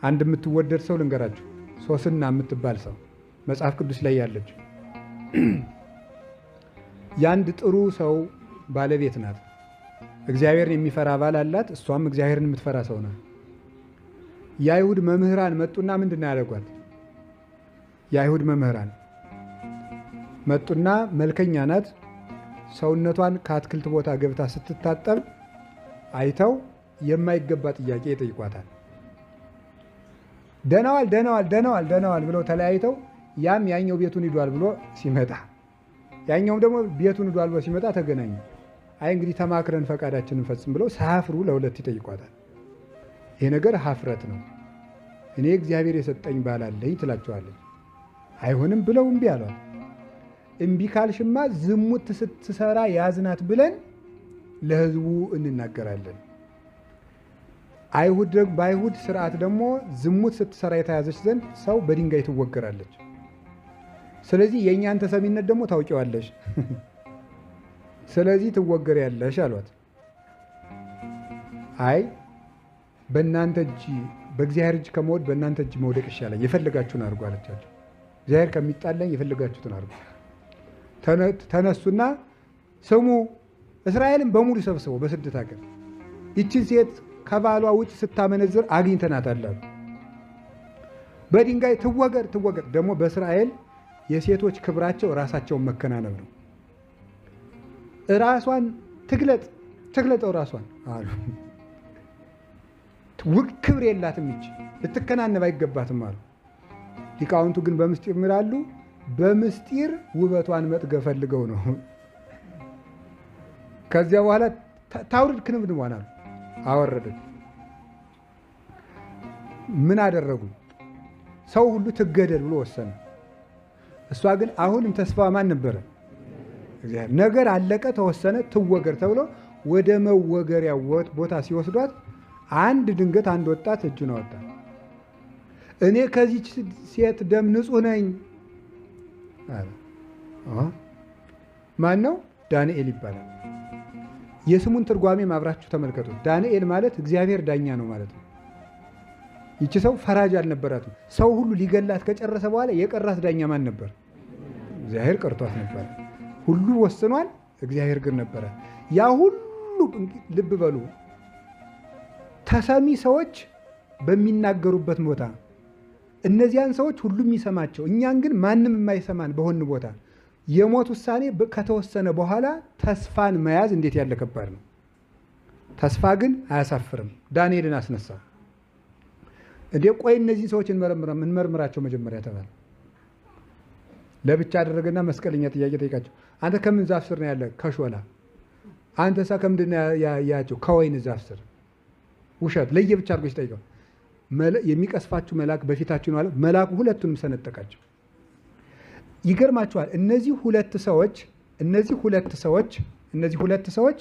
አንድ የምትወደድ ሰው ልንገራችሁ፣ ሶስና የምትባል ሰው መጽሐፍ ቅዱስ ላይ ያለች የአንድ ጥሩ ሰው ባለቤት ናት። እግዚአብሔርን የሚፈራ ባል አላት። እሷም እግዚአብሔርን የምትፈራ ሰው ናት። የአይሁድ መምህራን መጡና ምንድን ያደረጓት? የአይሁድ መምህራን መጡና መልከኛ ናት፣ ሰውነቷን ከአትክልት ቦታ ገብታ ስትታጠብ አይተው የማይገባ ጥያቄ ይጠይቋታል። ደናዋል ደናዋል ደናዋል ደናዋል ብለው ተለያይተው ያም ያኛው ቤቱን ሂዷል ብሎ ሲመጣ ያኛውም ደግሞ ቤቱን ሂዷል ብሎ ሲመጣ ተገናኙ። አይ እንግዲህ ተማክረን ፈቃዳችንን ፈጽም ብለው ሳያፍሩ ለሁለት ይጠይቋታል። ይሄ ነገር ሀፍረት ነው። እኔ እግዚአብሔር የሰጠኝ ባል አለኝ ትላቸዋለች። አይሆንም ብለው እምቢ አሏት። እምቢ ካልሽማ ዝሙት ስትሰራ ያዝናት ብለን ለሕዝቡ እንናገራለን። በአይሁድ ስርዓት ደግሞ ዝሙት ስትሰራ የተያዘች ዘንድ ሰው በድንጋይ ትወገራለች። ስለዚህ የእኛን ተሰሚነት ደግሞ ታውቂዋለሽ፣ ስለዚህ ትወገሪያለሽ አሏት። አይ በእናንተ እጅ በእግዚአብሔር እጅ ከመውደቅ በእናንተ እጅ መውደቅ ይሻላል፣ የፈለጋችሁን አድርጉ አለቻቸው። እግዚአብሔር ከሚጣላኝ የፈለጋችሁትን አድርጉ። ተነሱና ስሙ፣ እስራኤልን በሙሉ ሰብስበው በስደት ሀገር ይችን ሴት ከባሏ ውጭ ስታመነዝር አግኝተናታል አሉ። በድንጋይ ትወገር ትወገር። ደግሞ በእስራኤል የሴቶች ክብራቸው ራሳቸውን መከናነብ ነው። ራሷን ትግለጠው ራሷን አሉ። ክብር የላትም ይች ልትከናነብ አይገባትም አሉ። ሊቃውንቱ ግን በምስጢር ይላሉ፣ በምስጢር ውበቷን መጥገብ ፈልገው ነው። ከዚያ በኋላ ታውርድ ክንብንቧን አሉ። አወረደች። ምን አደረጉ? ሰው ሁሉ ትገደል ብሎ ወሰነ። እሷ ግን አሁንም ተስፋ ማን ነበረ? እግዚአብሔር። ነገር አለቀ፣ ተወሰነ፣ ትወገር ተብሎ ወደ መወገሪያ ቦታ ሲወስዷት አንድ ድንገት አንድ ወጣት እጁን አወጣ። እኔ ከዚች ሴት ደም ንጹሕ ነኝ አለ። ማን ነው? ዳንኤል ይባላል። የስሙን ትርጓሜ ማብራችሁ ተመልከቱ። ዳንኤል ማለት እግዚአብሔር ዳኛ ነው ማለት ነው። ይቺ ሰው ፈራጅ አልነበራትም። ሰው ሁሉ ሊገላት ከጨረሰ በኋላ የቀራት ዳኛ ማን ነበር? እግዚአብሔር ቀርቷት ነበር። ሁሉ ወስኗል፣ እግዚአብሔር ግን ነበረ። ያ ሁሉ ልብ በሉ፣ ተሰሚ ሰዎች በሚናገሩበት ቦታ እነዚያን ሰዎች ሁሉም የሚሰማቸው፣ እኛን ግን ማንም የማይሰማን በሆን ቦታ የሞት ውሳኔ ከተወሰነ በኋላ ተስፋን መያዝ እንዴት ያለ ከባድ ነው። ተስፋ ግን አያሳፍርም። ዳንኤልን አስነሳ። እንዴ ቆይ እነዚህ ሰዎች እንመርምራቸው መጀመሪያ ተባለ። ለብቻ አደረገና መስቀለኛ ጥያቄ ጠይቃቸው። አንተ ከምን ዛፍ ስር ነው ያለ? ከሾላ። አንተ ሳ ከምንድን ያቸው? ከወይን ዛፍ ስር። ውሸት ለየብቻ አድርጎች ጠይቀው። የሚቀስፋችሁ መልአክ በፊታችሁ ነው አለ። መልአኩ ሁለቱንም ሰነጠቃቸው። ይገርማችኋል። እነዚህ ሁለት ሰዎች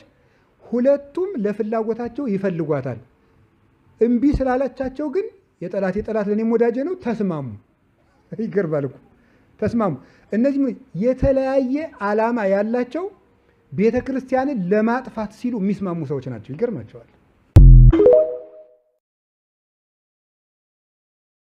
ሁለቱም ለፍላጎታቸው ይፈልጓታል። እምቢ ስላላቻቸው ግን የጠላት ለእኔም ወዳጄ ነው ተስማሙ። ይገርማል እኮ ተስማሙ። እነዚህ የተለያየ ዓላማ ያላቸው ቤተ ክርስቲያንን ለማጥፋት ሲሉ የሚስማሙ ሰዎች ናቸው። ይገርማቸዋል።